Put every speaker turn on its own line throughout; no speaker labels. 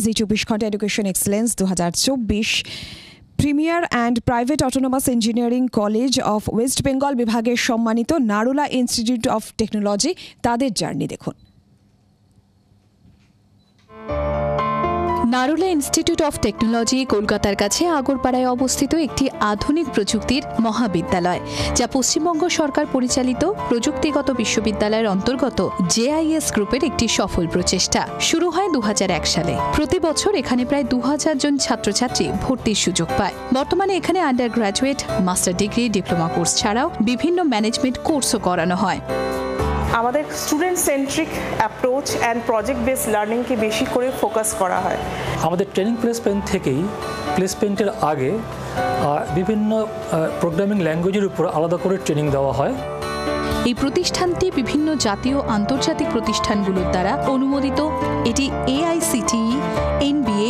জি 24 ঘন্টা education excellence 2024 premier and private autonomous engineering college of West Bengal বিভাগের সম্মানিত Narula institute of technology তাদের journey দেখুন।
নারুলা ইনস্টিটিউট অফ টেকনোলজি কলকাতার কাছে আগরপাড়ায় অবস্থিত একটি আধুনিক প্রযুক্তির মহাবিদ্যালয়, যা পশ্চিমবঙ্গ সরকার পরিচালিত প্রযুক্তিগত বিশ্ববিদ্যালয়ের অন্তর্গত জেআইএস গ্রুপের একটি সফল প্রচেষ্টা। শুরু হয় 2001 সালে। প্রতি বছর এখানে প্রায় 2000 জন ছাত্রছাত্রী ভর্তির সুযোগ পায়। বর্তমানে এখানে undergraduate, master degree, diploma course ছাড়াও বিভিন্ন ম্যানেজমেন্ট কোর্সও করানো হয়।
আমাদের student centric approach and project based লার্নিংকে বেশি করে ফোকাস করা হয়।
আমাদের ট্রেনিং প্লেসমেন্ট থেকেই প্লেসমেন্টের আগে বিভিন্ন প্রোগ্রামিং ল্যাঙ্গুয়েজের উপর আলাদা করে ট্রেনিং দেওয়া হয়।
এই প্রতিষ্ঠানটি বিভিন্ন জাতীয় আন্তর্জাতিক প্রতিষ্ঠানগুলোর দ্বারা অনুমোদিত। এটি এআইসিটিই, এনবিএ,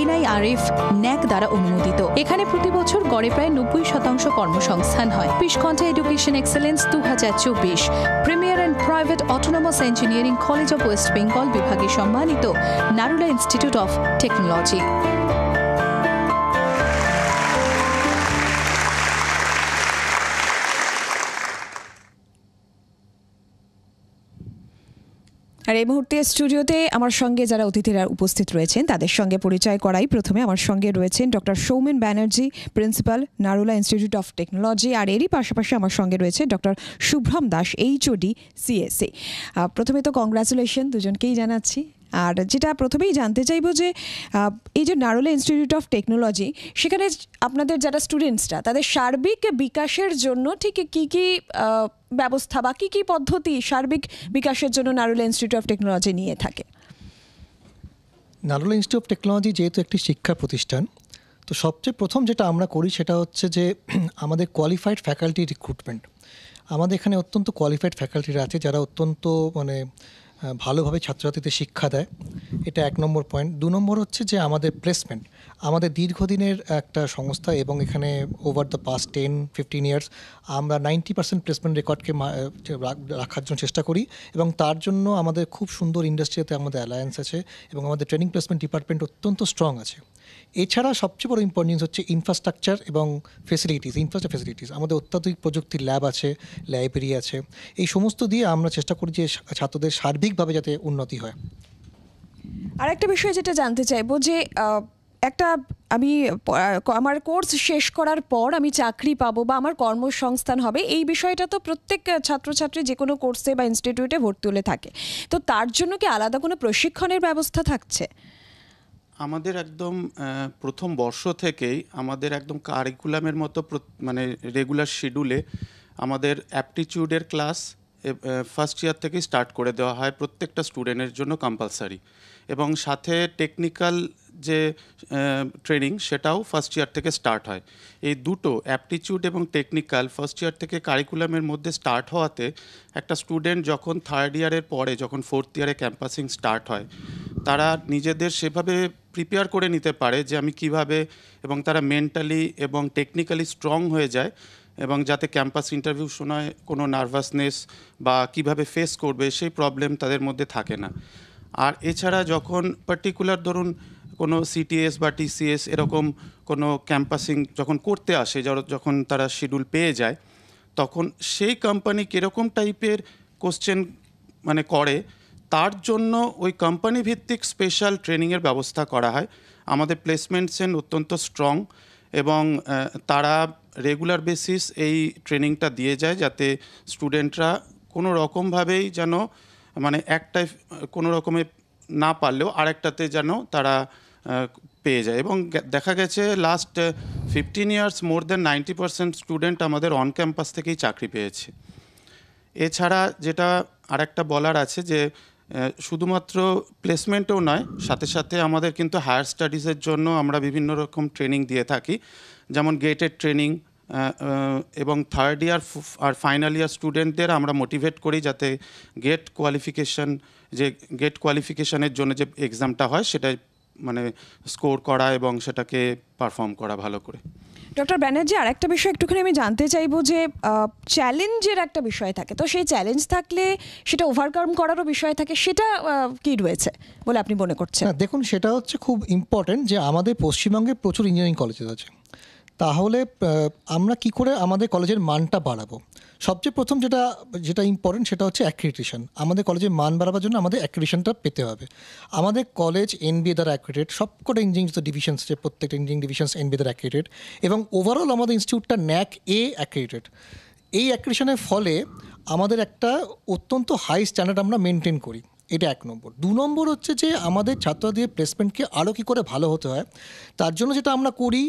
এনআইআরএফ, ন্যাক দ্বারা অনুমোদিত। এখানে প্রতি বছর গড়ে প্রায় 90% কর্মসংস্থান হয়। 24 ঘন্টা education excellence 2024 premier and private autonomous engineering college of West Bengal বিভাগে সম্মানিত নারুলা ইনস্টিটিউট অফ টেকনোলজি।
আর এই মুহূর্তে স্টুডিওতে আমার সঙ্গে যারা অতিথিরা উপস্থিত রয়েছেন তাদের সঙ্গে পরিচয় করাই। প্রথমে আমার সঙ্গে রয়েছেন doctor Soumen Banerjee, principal, Narula institute of technology. আর এরই পাশাপাশি আমার সঙ্গে রয়েছে doctor Shubhram Das, HOD, CSA. প্রথমে তো কংগ্রাচুলেশন দুজনকেই জানাচ্ছি। আর যেটা প্রথমেই জানতে চাইবো যে এই যে নারুলা ইনস্টিটিউট অফ টেকনোলজি, সেখানে আপনাদের যারা স্টুডেন্টসরা তাদের সার্বিক বিকাশের জন্য ঠিক কী কী ব্যবস্থা বা কী পদ্ধতি সার্বিক বিকাশের জন্য নারুলা ইনস্টিটিউট অফ টেকনোলজি নিয়ে থাকে?
নারুলা ইনস্টিটিউট অফ টেকনোলজি যেহেতু একটি শিক্ষা প্রতিষ্ঠান, তো সবচেয়ে প্রথম যেটা আমরা করি সেটা হচ্ছে যে আমাদের কোয়ালিফাইড ফ্যাকাল্টি রিক্রুটমেন্ট। আমাদের এখানে অত্যন্ত কোয়ালিফাইড ফ্যাকাল্টিরা আছে যারা অত্যন্ত ভালোভাবে ছাত্রছাত্রীদের শিক্ষা দেয়। এটা 1 নম্বর পয়েন্ট। 2 নম্বর হচ্ছে যে আমাদের প্লেসমেন্ট। আমাদের দীর্ঘদিনের একটা সংস্থা এবং এখানে ওভার দ্য পাস্ট 10-15 ইয়ার্স আমরা 90% প্লেসমেন্ট রেকর্ডকে রাখার জন্য চেষ্টা করি, এবং তার জন্য আমাদের খুব সুন্দর ইন্ডাস্ট্রিতে আমাদের অ্যালায়েন্স আছে এবং আমাদের ট্রেনিং প্লেসমেন্ট ডিপার্টমেন্ট অত্যন্ত স্ট্রং আছে। এছাড়া সবচেয়ে বড় ইম্পর্টেন্স হচ্ছে ইনফ্রাস্ট্রাকচার এবং ফেসিলিটিস। আমাদের অত্যাধুনিক প্রযুক্তির ল্যাব আছে, লাইব্রেরি আছে। এই সমস্ত দিয়ে আমরা চেষ্টা করি যে ছাত্রদের সার্বিকভাবে যাতে উন্নতি হয়।
আর একটা বিষয় যেটা জানতে চাইবো যে আমার কোর্স শেষ করার পর আমি চাকরি পাবো বা আমার কর্মসংস্থান হবে, এই বিষয়টা তো প্রত্যেক ছাত্রছাত্রী যে কোনো কোর্সে বা ইনস্টিটিউটে ভর্তি হলে থাকে। তো তার জন্য কি আলাদা কোনো প্রশিক্ষণের ব্যবস্থা থাকছে?
আমাদের একদম প্রথম বর্ষ থেকেই আমাদের একদম কারিকুলামের মতো রেগুলার শিডিউলে আমাদের অ্যাপটিটিউডের ক্লাস ফার্স্ট ইয়ার থেকেই স্টার্ট করে দেওয়া হয় প্রত্যেকটা স্টুডেন্টের জন্য কম্পালসারি, এবং সাথে টেকনিক্যাল যে ট্রেনিং সেটাও ফার্স্ট ইয়ার থেকে স্টার্ট হয়। এই দুটো অ্যাপটিটিউড এবং টেকনিক্যাল ফার্স্ট ইয়ার থেকে কারিকুলামের মধ্যে স্টার্ট হওয়াতে একটা স্টুডেন্ট যখন থার্ড ইয়ারের পরে যখন ফোর্থ ইয়ারে ক্যাম্পাসিং স্টার্ট হয় তারা নিজেদের সেভাবে প্রিপেয়ার করে নিতে পারে যে আমি কিভাবে, এবং তারা মেন্টালি এবং টেকনিক্যালি স্ট্রং হয়ে যায়, এবং যাতে ক্যাম্পাস ইন্টারভিউ সময় কোনো নার্ভাসনেস বা কিভাবে ফেস করবে সেই প্রবলেম তাদের মধ্যে থাকে না। আর এছাড়া যখন পার্টিকুলার ধরুন কোনো সিটিএস বা টিসিএস এরকম কোনো ক্যাম্পাসিং যখন করতে আসে, যখন তারা শিডিউল পেয়ে যায়, তখন সেই কোম্পানি কীরকম টাইপের কোশ্চেন করে তার জন্য ওই কোম্পানি ভিত্তিক স্পেশাল ট্রেনিংয়ের ব্যবস্থা করা হয়। আমাদের প্লেসমেন্ট সেন অত্যন্ত স্ট্রং এবং তারা রেগুলার বেসিস এই ট্রেনিংটা দিয়ে যায় যাতে স্টুডেন্টরা কোনো রকমভাবেই যেন একটাই কোনো রকমে না পারলেও আরেকটাতে যেন তারা পেয়ে যায়। এবং দেখা গেছে লাস্ট 15 ইয়ার্স মোর দেন 90% স্টুডেন্ট আমাদের অন ক্যাম্পাস থেকেই চাকরি পেয়েছে। এছাড়া যেটা আরেকটা বলার আছে যে শুধুমাত্র প্লেসমেন্টেও নয়, সাথে সাথে আমাদের কিন্তু হায়ার স্টাডিজের জন্য আমরা বিভিন্ন রকম ট্রেনিং দিয়ে থাকি, যেমন গেটেড ট্রেনিং, এবং থার্ড ইয়ার আর ফাইনাল ইয়ার স্টুডেন্টদের আমরা মোটিভেট করি যাতে গেট কোয়ালিফিকেশনের জন্য যে এক্সামটা হয় সেটা স্কোর করা এবং সেটাকে পারফর্ম করা ভালো করে।
ডক্টর ব্যানার্জি, আর একটা বিষয় একটুখানি আমি জানতে চাইবো যে চ্যালেঞ্জের একটা বিষয় থাকে, তো সেই চ্যালেঞ্জ থাকলে সেটা ওভারকাম করারও বিষয় থাকে, সেটা কি রয়েছে বলে আপনি মনে করছেন?
না, দেখুন, সেটা হচ্ছে খুব ইম্পর্টেন্ট যে আমাদের পশ্চিমবঙ্গে প্রচুর ইঞ্জিনিয়ারিং কলেজেস আছে। তাহলে আমরা কি করে আমাদের কলেজের মানটা বাড়াবো? সবচেয়ে প্রথম যেটা ইম্পর্টেন্ট সেটা হচ্ছে অ্যাক্রিডিটেশন। আমাদের কলেজের মান বাড়াবার জন্য আমাদের অ্যাক্রিডিটেশনটা পেতে হবে। আমাদের কলেজ এনবিএ দ্বারা অ্যাক্রিডিটেড, সবকটা ইঞ্জিনিয়ারিং যে ডিভিশনস আছে প্রত্যেকটা ইঞ্জিনিয়ারিং ডিভিশনস এনবিএ দ্বারা অ্যাক্রিডিটেড, এবং ওভারঅল আমাদের ইনস্টিটিউটটা ন্যাক এ অ্যাক্রিডিটেড। এই অ্যাক্রিডিটেশনের ফলে আমাদের একটা অত্যন্ত হাই স্ট্যান্ডার্ড আমরা মেনটেন করি, এটা 1 নম্বর। 2 নম্বর হচ্ছে যে আমাদের ছাত্রদের প্লেসমেন্টকে আরও কী করে ভালো হতে হয়, তার জন্য যেটা আমরা করি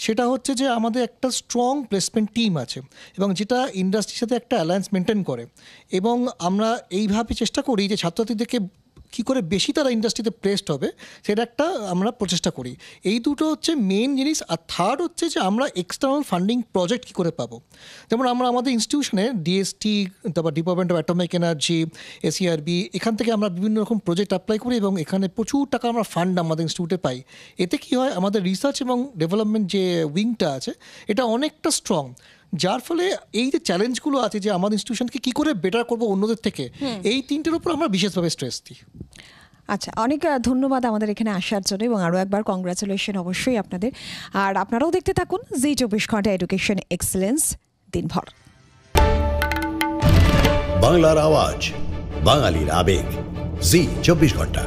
সেটা হচ্ছে যে আমাদের একটা স্ট্রং প্লেসমেন্ট টিম আছে, এবং যেটা ইন্ডাস্ট্রির সাথে একটা অ্যালায়েন্স মেনটেন করে, এবং আমরা এইভাবে চেষ্টা করি যে ছাত্রছাত্রীদেরকে কী করে বেশি তারা ইন্ডাস্ট্রিতে প্লেসড হবে সেটা একটা আমরা প্রচেষ্টা করি। এই দুটো হচ্ছে মেন জিনিস। আর থার্ড হচ্ছে যে আমরা এক্সটার্নাল ফান্ডিং প্রজেক্ট কী করে পাবো। যেমন আমরা আমাদের ইনস্টিটিউশনে ডিএসটি, তারপর ডিপার্টমেন্ট অফ অ্যাটমিক এনার্জি, এসিআরবি, এখান থেকে আমরা বিভিন্ন রকম প্রজেক্ট অ্যাপ্লাই করি, এবং এখানে প্রচুর টাকা আমরা ফান্ড আমাদের ইনস্টিটিউটে পাই। এতে কী হয়, আমাদের রিসার্চ এবং ডেভেলপমেন্ট যে উইংটা আছে এটা অনেকটা স্ট্রং, যার ফলে এই যে চ্যালেঞ্জগুলো আছে যে আমাদের ইনস্টিটিউশনকে কী করে বেটার করবো অন্যদের থেকে, এই তিনটের উপর আমরা বিশেষভাবে স্ট্রেস দিই।
আচ্ছা, অনেক ধন্যবাদ আমাদের এখানে আসার জন্য, এবং আরও একবার কংগ্রাচুলেশন অবশ্যই আপনাদের। আর আপনারাও দেখতে থাকুন জি 24 ঘন্টা এডুকেশন এক্সেলেন্স দিনভর।
বাংলার আওয়াজ, বাঙালির আবেগ, জি 24 ঘন্টা।